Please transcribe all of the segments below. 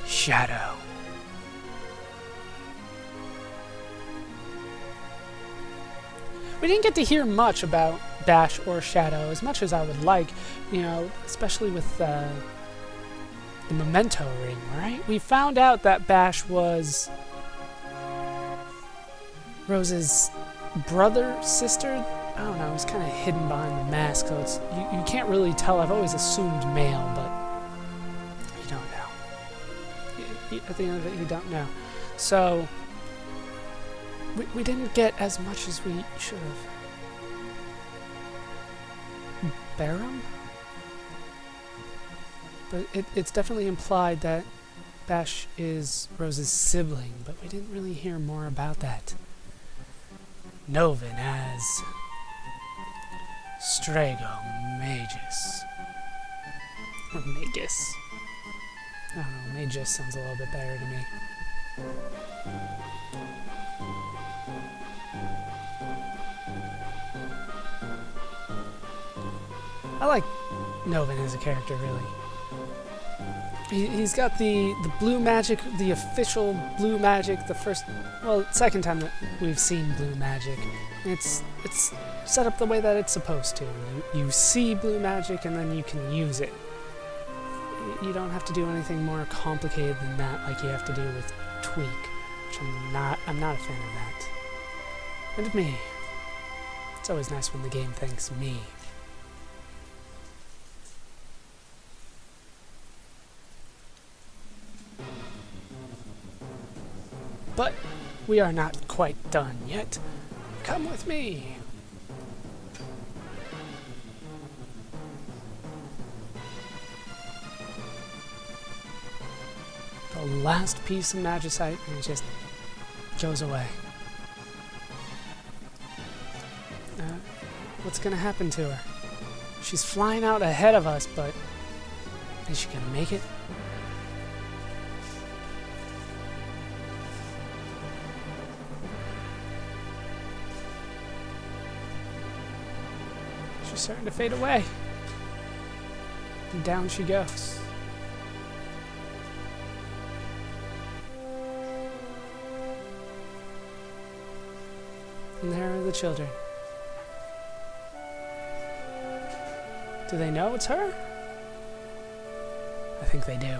Shadow. We didn't get to hear much about Bash or Shadow, as much as I would like, you know, especially with the memento ring, right? We found out that Bash was Rose's brother, sister. I don't know, it's kind of hidden behind the mask, so it's you can't really tell. I've always assumed male, but you don't know. At the end of it, you don't know. So we didn't get as much as we should have. Barum? But it's definitely implied that Bash is Rose's sibling, but we didn't really hear more about that. Novin as Strago Magus. Or Magus. I don't know, Magus sounds a little bit better to me. I like Novin as a character, really. He's got the blue magic, the official blue magic, second time that we've seen blue magic. It's set up the way that it's supposed to. You see blue magic and then you can use it. You don't have to do anything more complicated than that, like you have to do with Tweak, which I'm not a fan of that. And of me. It's always nice when the game thanks me. But we are not quite done yet. Come with me. The last piece of magicite, and it just goes away. What's gonna happen to her? She's flying out ahead of us, but is she gonna make it? She's starting to fade away. And down she goes. And there are the children. Do they know it's her? I think they do.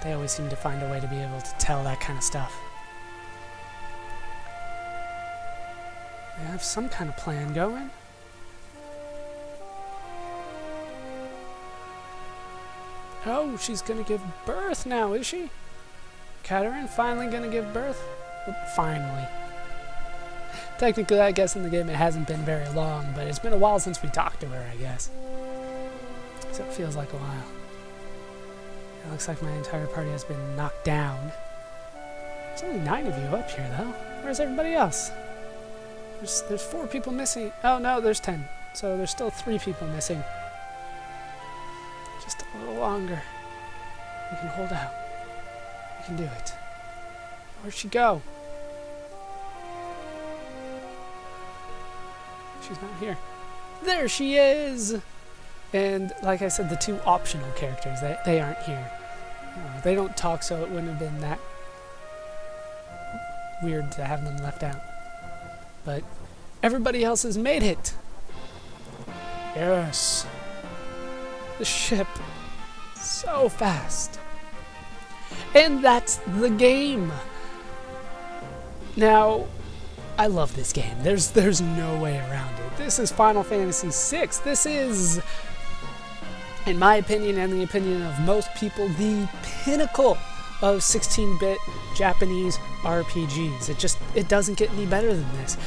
They always seem to find a way to be able to tell that kind of stuff. They have some kind of plan going. Oh, she's gonna give birth now, is she? Katerin finally gonna give birth? Finally. Technically, I guess in the game it hasn't been very long, but it's been a while since we talked to her, I guess. So it feels like a while. It looks like my entire party has been knocked down. There's only 9 of you up here, though. Where's everybody else? There's 4 people missing. Oh, no, there's 10. So there's still 3 people missing. Just a little longer. We can hold out. We can do it. Where'd she go? She's not here. There she is! And like I said, the 2 optional characters, they aren't here. They don't talk, so it wouldn't have been that weird to have them left out. But everybody else has made it! Yes! The ship. So fast. And that's the game! Now, I love this game. There's no way around it. This is Final Fantasy VI. This is, in my opinion and the opinion of most people, the pinnacle of 16-bit Japanese RPGs. It doesn't get any better than this.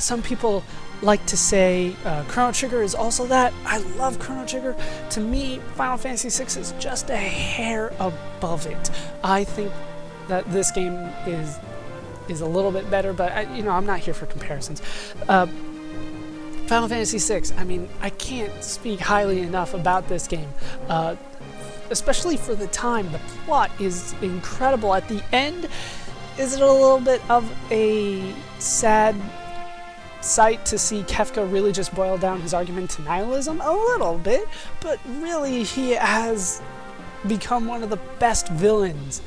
Some people like to say Chrono Trigger is also that. I love Chrono Trigger. To me, Final Fantasy VI is just a hair above it. I think that this game is a little bit better, but I'm not here for comparisons. Final Fantasy VI, I mean, I can't speak highly enough about this game. Especially for the time. The plot is incredible. At the end, is it a little bit of a sad sight to see Kefka really just boil down his argument to nihilism? A little bit, but really he has become one of the best villains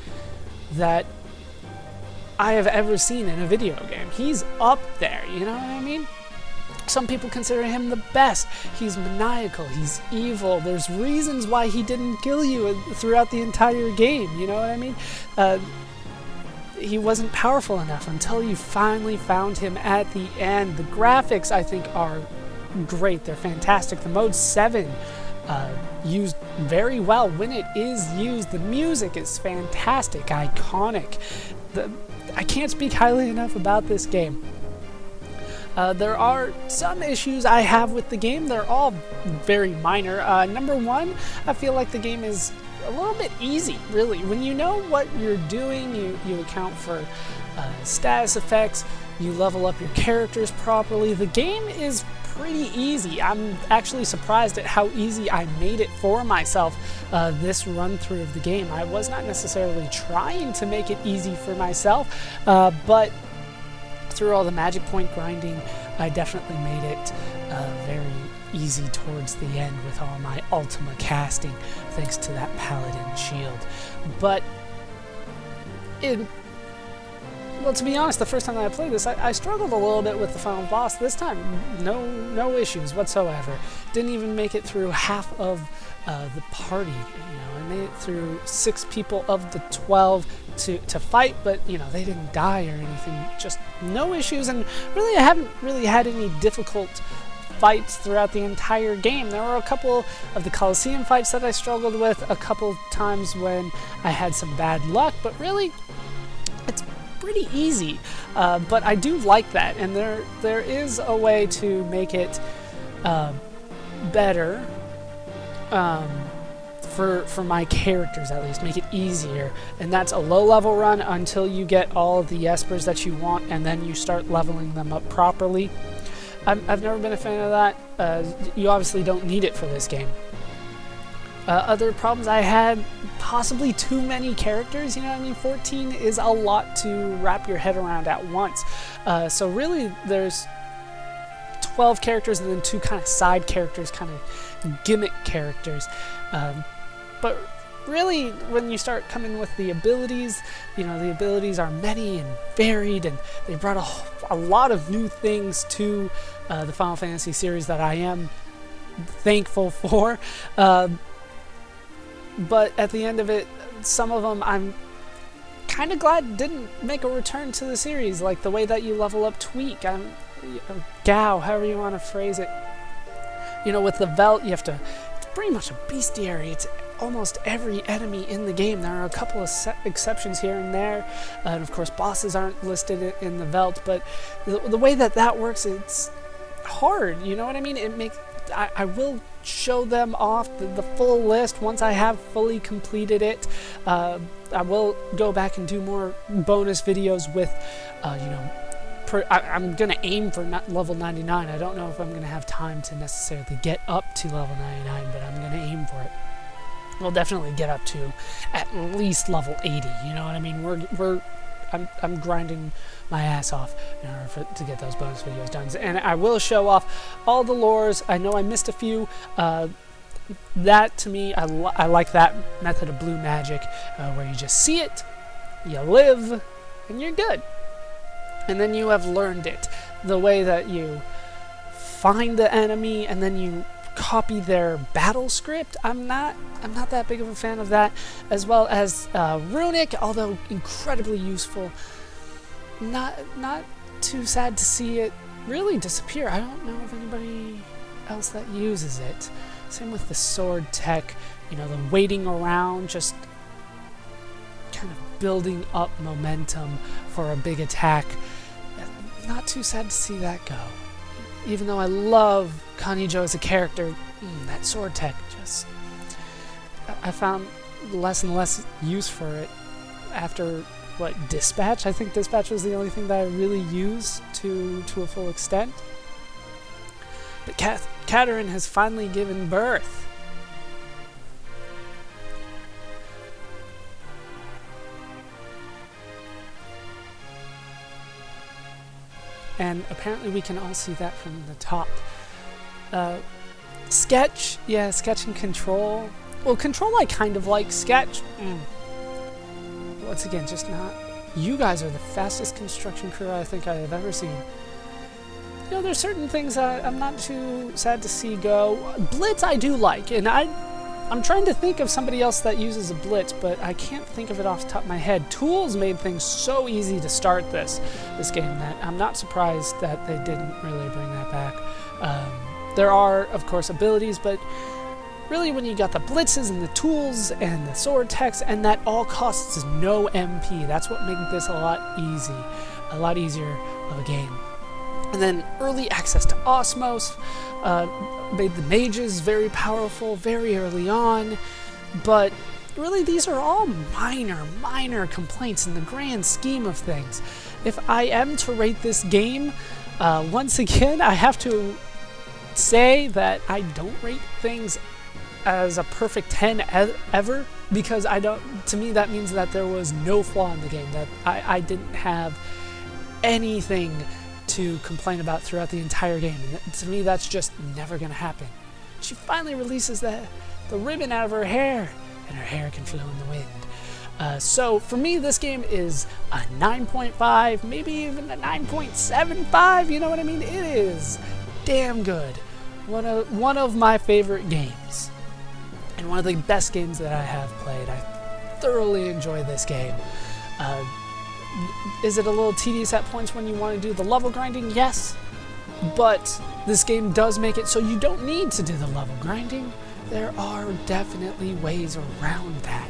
that I have ever seen in a video game. He's up there, you know what I mean? Some people consider him the best. He's maniacal, he's evil. There's reasons why he didn't kill you throughout the entire game, you know what I mean? He wasn't powerful enough until you finally found him at the end. The graphics, I think, are great. They're fantastic. The Mode 7 used very well when it is used. The music is fantastic, iconic. I can't speak highly enough about this game. There are some issues I have with the game. They're all very minor. Number one, I feel like the game is a little bit easy, really. When you know what you're doing, you account for status effects, you level up your characters properly. The game is pretty easy. I'm actually surprised at how easy I made it for myself this run through of the game. I was not necessarily trying to make it easy for myself, but through all the magic point grinding, I definitely made it very easy towards the end with all my Ultima casting, thanks to that Paladin shield. But well, to be honest, the first time that I played this, I struggled a little bit with the final boss. This time, no issues whatsoever. Didn't even make it through half of the party. You know, I made it through 6 people of the 12 to fight, but you know, they didn't die or anything. Just no issues, and really, I haven't really had any difficult fights throughout the entire game. There were a couple of the Colosseum fights that I struggled with, a couple times when I had some bad luck, but really, it's pretty easy. But I do like that, and there is a way to make it better for my characters, at least make it easier, and that's a low level run until you get all of the espers that you want, and then you start leveling them up properly. I've never been a fan of that. You obviously don't need it for this game. Other problems I had, possibly too many characters, you know what I mean? 14 is a lot to wrap your head around at once. So really, there's 12 characters and then 2 kind of side characters, kind of gimmick characters. But really, when you start coming with the abilities, you know, the abilities are many and varied, and they brought a lot of new things to the Final Fantasy series that I am thankful for. But at the end of it, some of them I'm kind of glad didn't make a return to the series, like the way that you level up Tweak, or Gao, however you want to phrase it. You know, with the Velt, you have to, it's pretty much a bestiary. It's almost every enemy in the game. There are a couple of exceptions here and there, and of course bosses aren't listed in the Velt, but the way that works, it's hard, you know what I mean? It makes, I will show them off the full list once I have fully completed it. I will go back and do more bonus videos with, you know, I'm going to aim for level 99. I don't know if I'm going to have time to necessarily get up to level 99, but I'm going to aim for it. We'll definitely get up to at least level 80, you know what I mean? I'm grinding my ass off in order to get those bonus videos done. And I will show off all the lores. I know I missed a few. That, to me, I like that method of blue magic, where you just see it, you live, and you're good. And then you have learned it. The way that you find the enemy and then you copy their battle script, I'm not that big of a fan of that, as well as Runic, although incredibly useful. Not too sad to see it really disappear. I don't know of anybody else that uses it. Same with the sword tech, you know, the waiting around, just kind of building up momentum for a big attack. Not too sad to see that go. Even though I love Kanijo as a character, that sword tech just, I found less and less use for it after, Dispatch? I think Dispatch was the only thing that I really used to a full extent. But Katarine has finally given birth. And apparently we can all see that from the top. Sketch and Control. Well, Control I kind of like. Sketch, once again, just not. You guys are the fastest construction crew I think I have ever seen. You know, there's certain things I'm not too sad to see go. Blitz I do like, and I'm trying to think of somebody else that uses a blitz, but I can't think of it off the top of my head. Tools made things so easy to start this game that I'm not surprised that they didn't really bring that back. There are, of course, abilities, but really when you got the blitzes and the tools and the sword text, and that all costs no MP, that's what made this a lot easier of a game. And then early access to Osmos made the mages very powerful very early on, but really these are all minor complaints in the grand scheme of things. If I am to rate this game, once again, I have to say that I don't rate things as a perfect 10 ever, because to me that means that there was no flaw in the game, that I didn't have anything to complain about throughout the entire game, and to me that's just never gonna happen. She finally releases the ribbon out of her hair, and her hair can flow in the wind. So for me, this game is a 9.5, maybe even a 9.75, you know what I mean? It is damn good. One of my favorite games, and one of the best games that I have played. I thoroughly enjoy this game. Is it a little tedious at points when you want to do the level grinding? Yes, but this game does make it so you don't need to do the level grinding. There are definitely ways around that,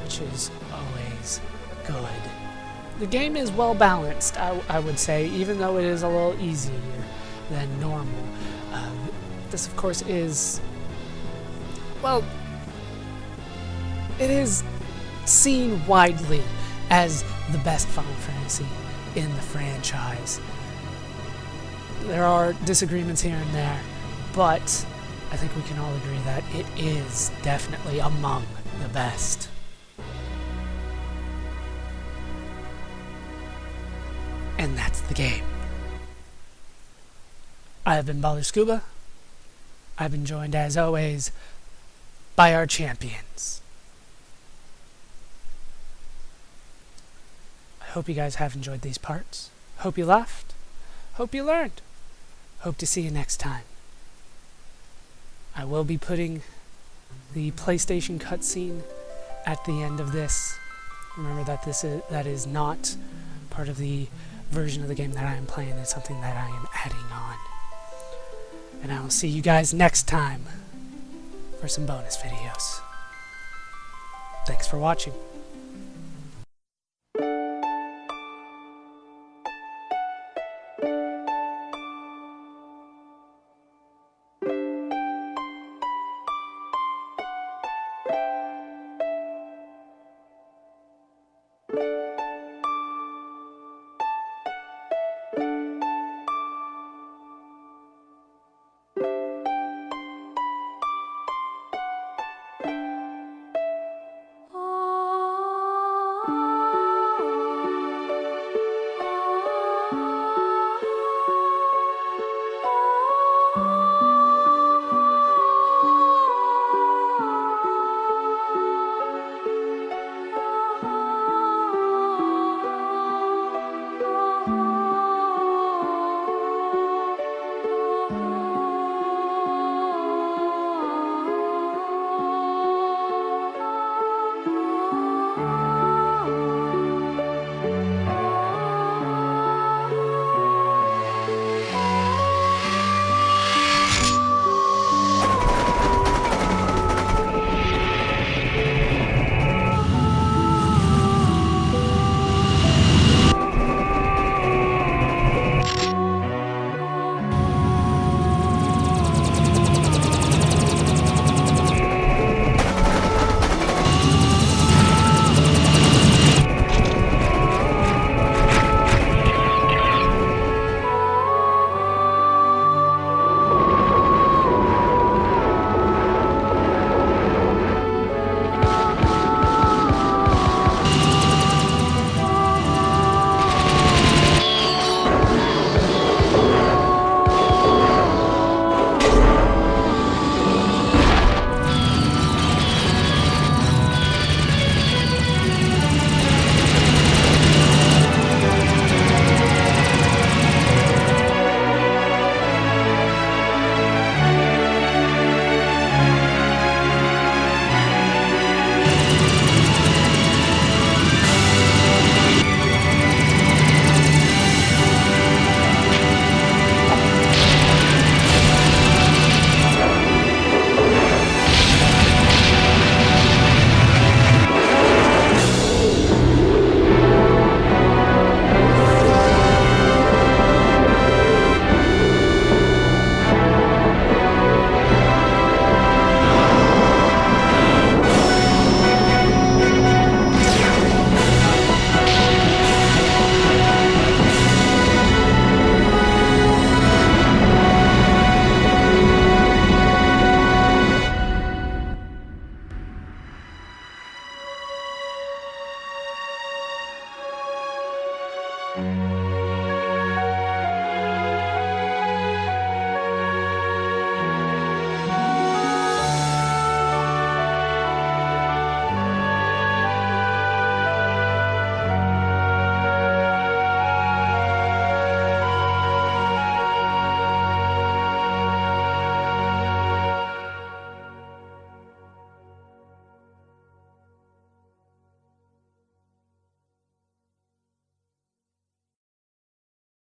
which is always good. The game is well balanced, I would say, even though it is a little easier than normal. This, of course, is, well, it is seen widely as the best Final Fantasy in the franchise. There are disagreements here and there, but I think we can all agree that it is definitely among the best. And that's the game. I have been Baller Scuba. I've been joined, as always, by our champions. I hope you guys have enjoyed these parts. Hope you laughed. Hope you learned. Hope to see you next time. I will be putting the PlayStation cutscene at the end of this. Remember that that is not part of the version of the game that I am playing. It's something that I am adding on. And I will see you guys next time for some bonus videos. Thanks for watching.